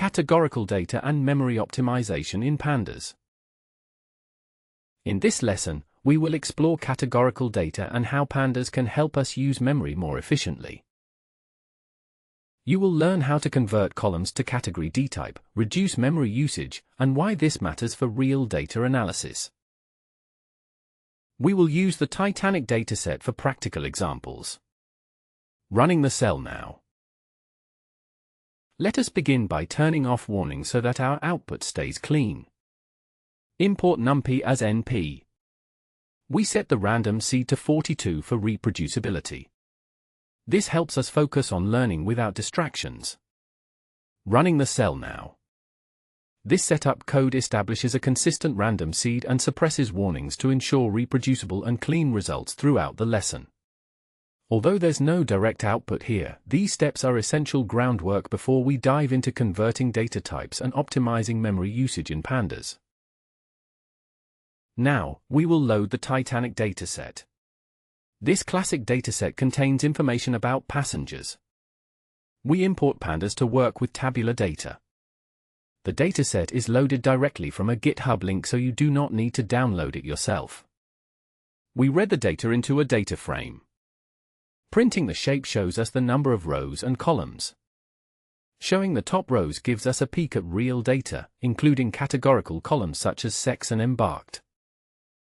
Categorical data and memory optimization in Pandas. In this lesson, we will explore categorical data and how Pandas can help us use memory more efficiently. You will learn how to convert columns to category D-type, reduce memory usage, and why this matters for real data analysis. We will use the Titanic dataset for practical examples. Running the cell now. Let us begin by turning off warnings so that our output stays clean. Import numpy as np. We set the random seed to 42 for reproducibility. This helps us focus on learning without distractions. Running the cell now. This setup code establishes a consistent random seed and suppresses warnings to ensure reproducible and clean results throughout the lesson. Although there's no direct output here, these steps are essential groundwork before we dive into converting data types and optimizing memory usage in Pandas. Now, we will load the Titanic dataset. This classic dataset contains information about passengers. We import Pandas to work with tabular data. The dataset is loaded directly from a GitHub link, so you do not need to download it yourself. We read the data into a data frame. Printing the shape shows us the number of rows and columns. Showing the top rows gives us a peek at real data, including categorical columns such as sex and embarked.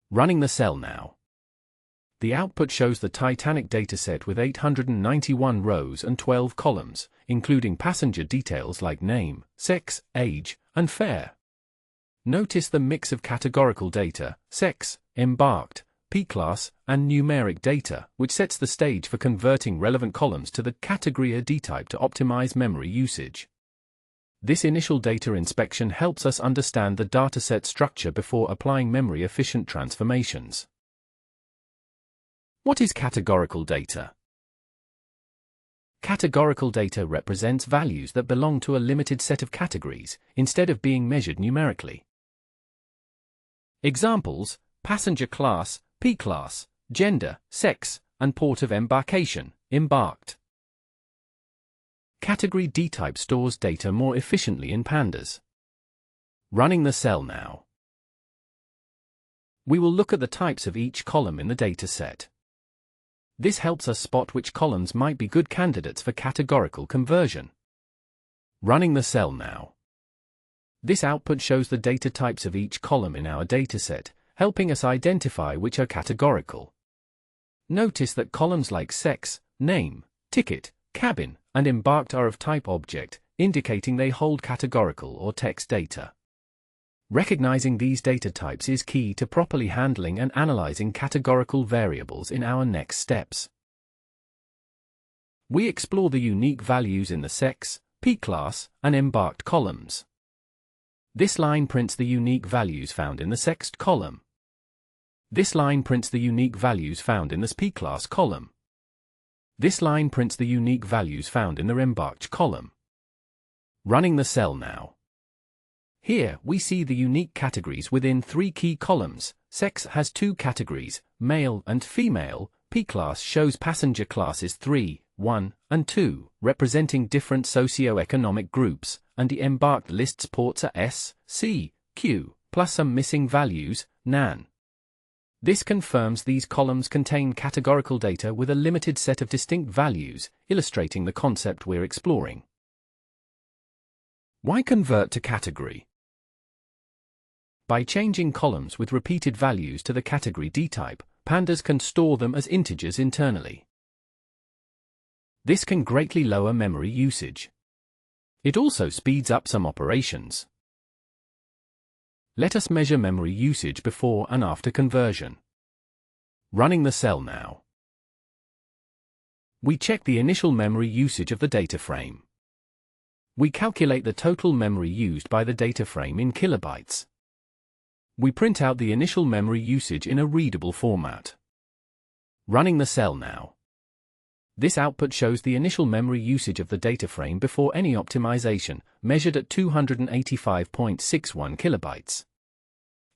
Running the cell now. The output shows the Titanic dataset with 891 rows and 12 columns, including passenger details like name, sex, age, and fare. Notice the mix of categorical data, sex, embarked, P-class, and numeric data, which sets the stage for converting relevant columns to the category D-type to optimize memory usage. This initial data inspection helps us understand the dataset structure before applying memory-efficient transformations. What is categorical data? Categorical data represents values that belong to a limited set of categories, instead of being measured numerically. Examples: passenger class, P-class, gender, sex, and port of embarkation, embarked. Category D-type stores data more efficiently in Pandas. Running the cell now. We will look at the types of each column in the dataset. This helps us spot which columns might be good candidates for categorical conversion. Running the cell now. This output shows the data types of each column in our dataset, helping us identify which are categorical. Notice that columns like sex, name, ticket, cabin, and embarked are of type object, indicating they hold categorical or text data. Recognizing these data types is key to properly handling and analyzing categorical variables in our next steps. We explore the unique values in the sex, P-class, and embarked columns. This line prints the unique values found in the sex column. This line prints the unique values found in the P-class column. This line prints the unique values found in the embarked column. Running the cell now. Here, we see the unique categories within 3 key columns. Sex has 2 categories, male and female. P-class shows passenger classes 3, 1, and 2, representing different socio-economic groups, and the embarked lists ports are S, C, Q, plus some missing values, NaN. This confirms these columns contain categorical data with a limited set of distinct values, illustrating the concept we're exploring. Why convert to category? By changing columns with repeated values to the category D-type, Pandas can store them as integers internally. This can greatly lower memory usage. It also speeds up some operations. Let us measure memory usage before and after conversion. Running the cell now. We check the initial memory usage of the data frame. We calculate the total memory used by the data frame in kilobytes. We print out the initial memory usage in a readable format. Running the cell now. This output shows the initial memory usage of the data frame before any optimization, measured at 285.61 kilobytes.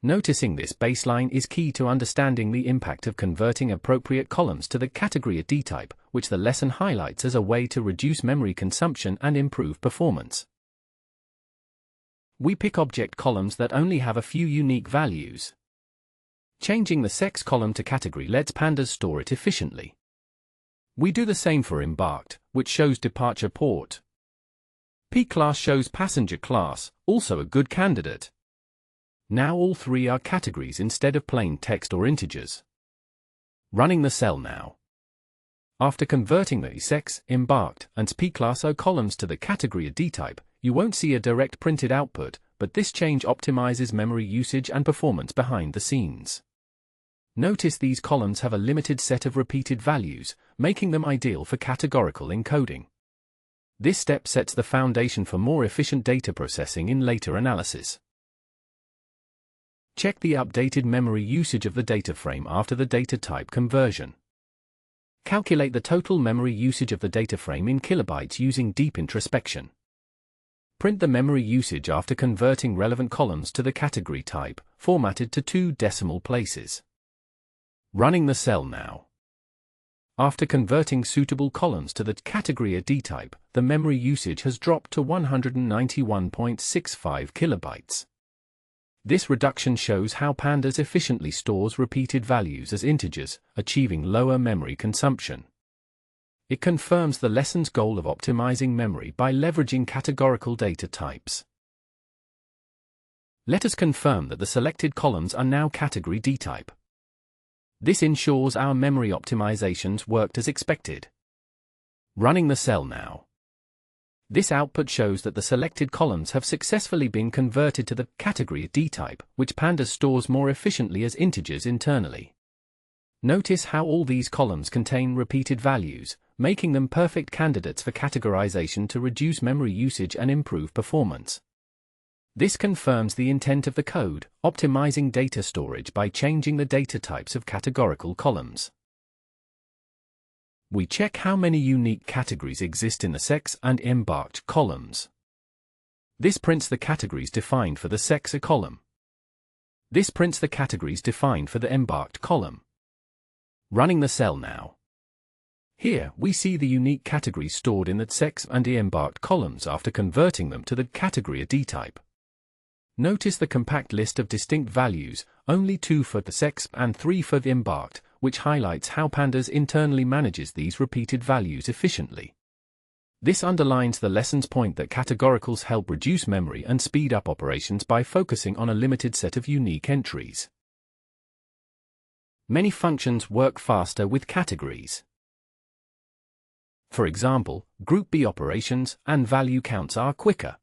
Noticing this baseline is key to understanding the impact of converting appropriate columns to the category D-type, which the lesson highlights as a way to reduce memory consumption and improve performance. We pick object columns that only have a few unique values. Changing the sex column to category lets Pandas store it efficiently. We do the same for embarked, which shows departure port. P-class shows passenger class, also a good candidate. Now all three are categories instead of plain text or integers. Running the cell now. After converting the sex, embarked, and P-class O columns to the category ID type, you won't see a direct printed output, but this change optimizes memory usage and performance behind the scenes. Notice these columns have a limited set of repeated values, making them ideal for categorical encoding. This step sets the foundation for more efficient data processing in later analysis. Check the updated memory usage of the data frame after the data type conversion. Calculate the total memory usage of the data frame in kilobytes using deep introspection. Print the memory usage after converting relevant columns to the category type, formatted to 2 decimal places. Running the cell now. After converting suitable columns to the category ID type, the memory usage has dropped to 191.65 kilobytes. This reduction shows how Pandas efficiently stores repeated values as integers, achieving lower memory consumption. It confirms the lesson's goal of optimizing memory by leveraging categorical data types. Let us confirm that the selected columns are now category D type. This ensures our memory optimizations worked as expected. Running the cell now. This output shows that the selected columns have successfully been converted to the category D type, which Pandas stores more efficiently as integers internally. Notice how all these columns contain repeated values, making them perfect candidates for categorization to reduce memory usage and improve performance. This confirms the intent of the code, optimizing data storage by changing the data types of categorical columns. We check how many unique categories exist in the sex and embarked columns. This prints the categories defined for the sex column. This prints the categories defined for the embarked column. Running the cell now. Here, we see the unique categories stored in the sex and embarked columns after converting them to the category ID type. Notice the compact list of distinct values, only 2 for the sex and 3 for the embarked, which highlights how Pandas internally manages these repeated values efficiently. This underlines the lesson's point that categoricals help reduce memory and speed up operations by focusing on a limited set of unique entries. Many functions work faster with categories. For example, groupby operations and value counts are quicker.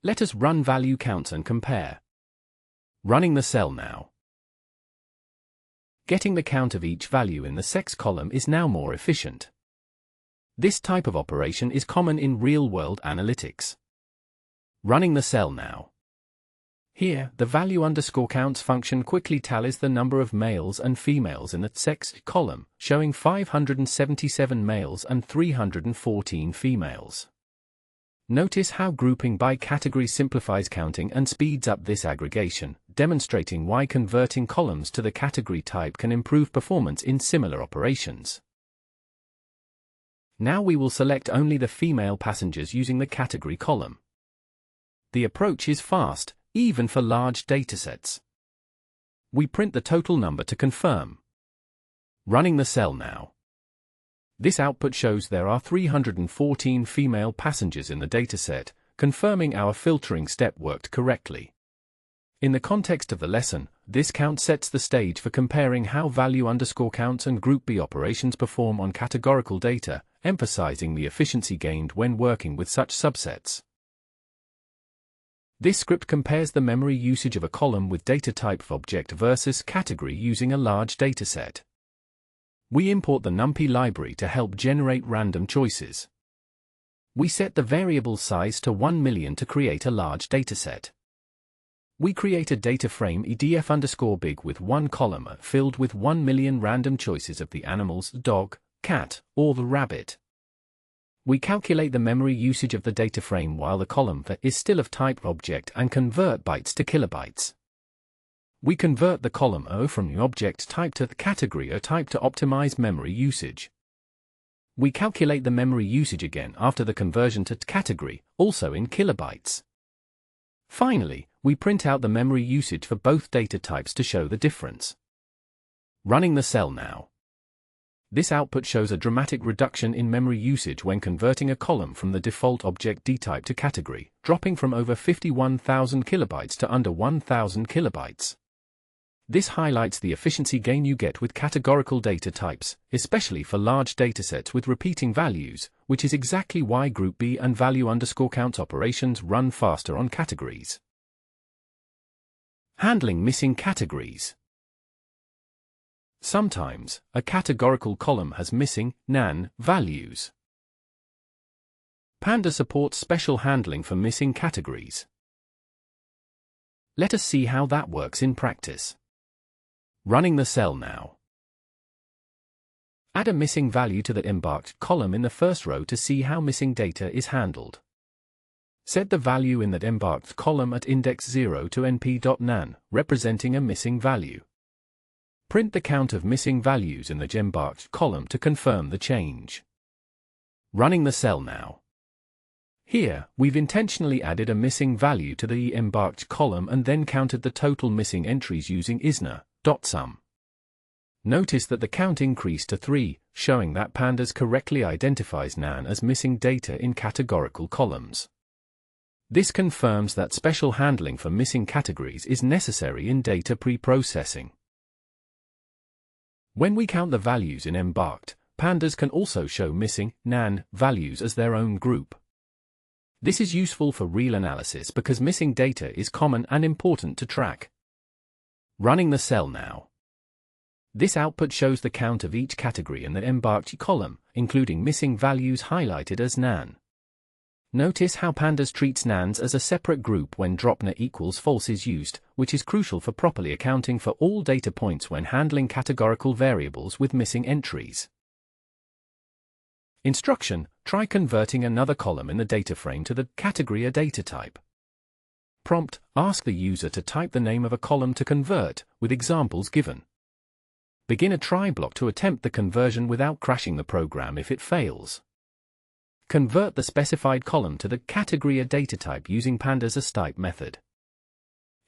Let us run value counts and compare. Running the cell now. Getting the count of each value in the sex column is now more efficient. This type of operation is common in real-world analytics. Running the cell now. Here, the value_counts function quickly tallies the number of males and females in the sex column, showing 577 males and 314 females. Notice how grouping by category simplifies counting and speeds up this aggregation, demonstrating why converting columns to the category type can improve performance in similar operations. Now we will select only the female passengers using the category column. The approach is fast, even for large datasets. We print the total number to confirm. Running the cell now. This output shows there are 314 female passengers in the dataset, confirming our filtering step worked correctly. In the context of the lesson, this count sets the stage for comparing how value_counts and groupby operations perform on categorical data, emphasizing the efficiency gained when working with such subsets. This script compares the memory usage of a column with data type of object versus category using a large dataset. We import the NumPy library to help generate random choices. We set the variable size to 1 million to create a large dataset. We create a data frame edf_big with one column filled with 1 million random choices of the animals dog, cat, or the rabbit. We calculate the memory usage of the data frame while the column is still of type object and convert bytes to kilobytes. We convert the column O from the object type to the category O type to optimize memory usage. We calculate the memory usage again after the conversion to category, also in kilobytes. Finally, we print out the memory usage for both data types to show the difference. Running the cell now. This output shows a dramatic reduction in memory usage when converting a column from the default object dtype to category, dropping from over 51,000 kilobytes to under 1,000 kilobytes. This highlights the efficiency gain you get with categorical data types, especially for large datasets with repeating values, which is exactly why groupby and value_count operations run faster on categories. Handling missing categories. Sometimes, a categorical column has missing NaN values. Pandas supports special handling for missing categories. Let us see how that works in practice. Running the cell now. Add a missing value to the embarked column in the first row to see how missing data is handled. Set the value in that embarked column at index 0 to np.nan, representing a missing value. Print the count of missing values in the embarked column to confirm the change. Running the cell now. Here, we've intentionally added a missing value to the embarked column and then counted the total missing entries using isna.sum. Notice that the count increased to 3, showing that Pandas correctly identifies NaN as missing data in categorical columns. This confirms that special handling for missing categories is necessary in data pre-processing. When we count the values in embarked, Pandas can also show missing NaN values as their own group. This is useful for real analysis because missing data is common and important to track. Running the cell now. This output shows the count of each category in the embarked column, including missing values highlighted as NaN. Notice how Pandas treats NaNs as a separate group when dropna equals false is used, which is crucial for properly accounting for all data points when handling categorical variables with missing entries. Instruction: try converting another column in the data frame to the category or data type. Prompt: ask the user to type the name of a column to convert, with examples given. Begin a try block to attempt the conversion without crashing the program if it fails. Convert the specified column to the category or data type using Pandas astype method.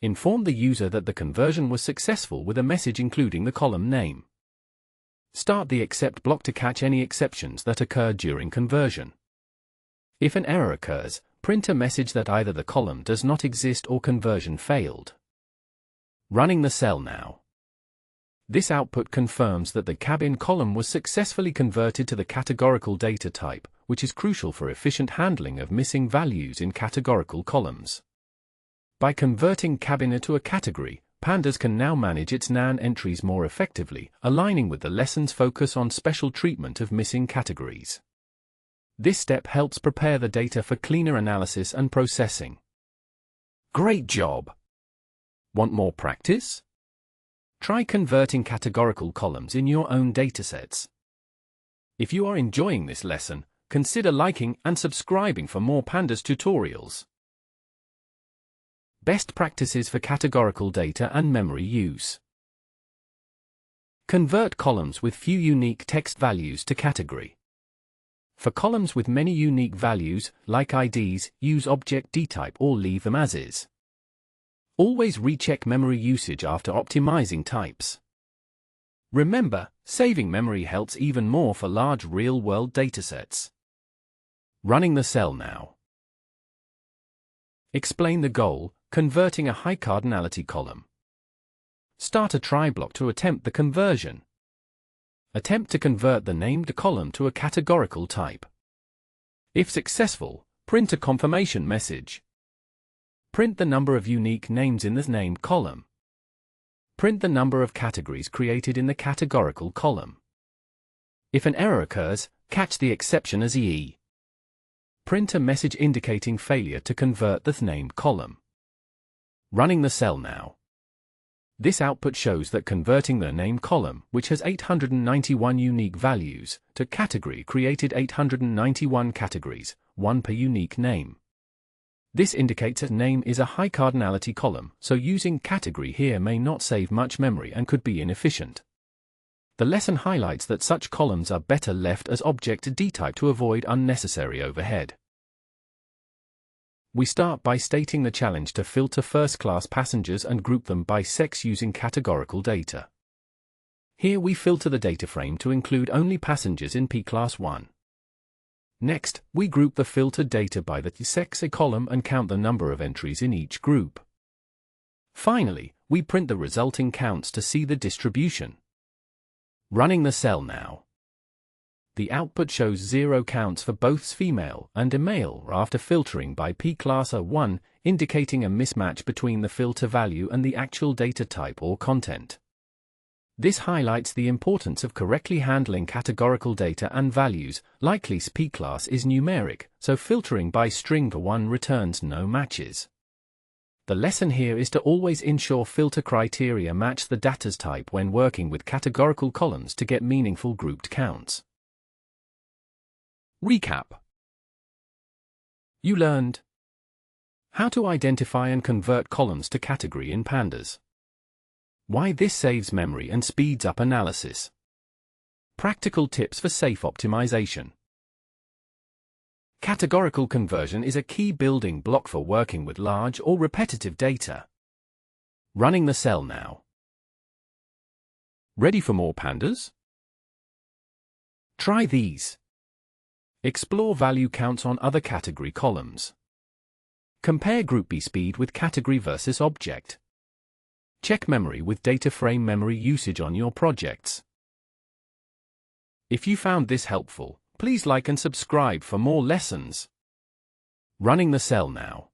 Inform the user that the conversion was successful with a message including the column name. Start the except block to catch any exceptions that occur during conversion. If an error occurs, print a message that either the column does not exist or conversion failed. Running the cell now. This output confirms that the cabin column was successfully converted to the categorical data type, which is crucial for efficient handling of missing values in categorical columns. By converting cabin to a category, Pandas can now manage its NaN entries more effectively, aligning with the lesson's focus on special treatment of missing categories. This step helps prepare the data for cleaner analysis and processing. Great job! Want more practice? Try converting categorical columns in your own datasets. If you are enjoying this lesson, consider liking and subscribing for more Pandas tutorials. Best practices for categorical data and memory use. Convert columns with few unique text values to category. For columns with many unique values, like IDs, use object dtype or leave them as is. Always recheck memory usage after optimizing types. Remember, saving memory helps even more for large real-world datasets. Running the cell now. Explain the goal: converting a high cardinality column. Start a try block to attempt the conversion. Attempt to convert the named column to a categorical type. If successful, print a confirmation message. Print the number of unique names in the named column. Print the number of categories created in the categorical column. If an error occurs, catch the exception as EE. Print a message indicating failure to convert the named column. Running the cell now. This output shows that converting the named column, which has 891 unique values, to category created 891 categories, one per unique name. This indicates that name is a high cardinality column, so using category here may not save much memory and could be inefficient. The lesson highlights that such columns are better left as object dtype to avoid unnecessary overhead. We start by stating the challenge to filter first-class passengers and group them by sex using categorical data. Here we filter the data frame to include only passengers in P-class 1. Next, we group the filtered data by the sex column and count the number of entries in each group. Finally, we print the resulting counts to see the distribution. Running the cell now. The output shows 0 counts for both female and male after filtering by P-class 1, indicating a mismatch between the filter value and the actual data type or content. This highlights the importance of correctly handling categorical data and values. Likely P-class is numeric, so filtering by string 1 returns no matches. The lesson here is to always ensure filter criteria match the data's type when working with categorical columns to get meaningful grouped counts. Recap. You learned how to identify and convert columns to category in Pandas, why this saves memory and speeds up analysis, practical tips for safe optimization. Categorical conversion is a key building block for working with large or repetitive data. Running the cell now. Ready for more Pandas? Try these. Explore value counts on other category columns. Compare groupby speed with category versus object. Check memory with data frame memory usage on your projects. If you found this helpful, please like and subscribe for more lessons. Running the cell now.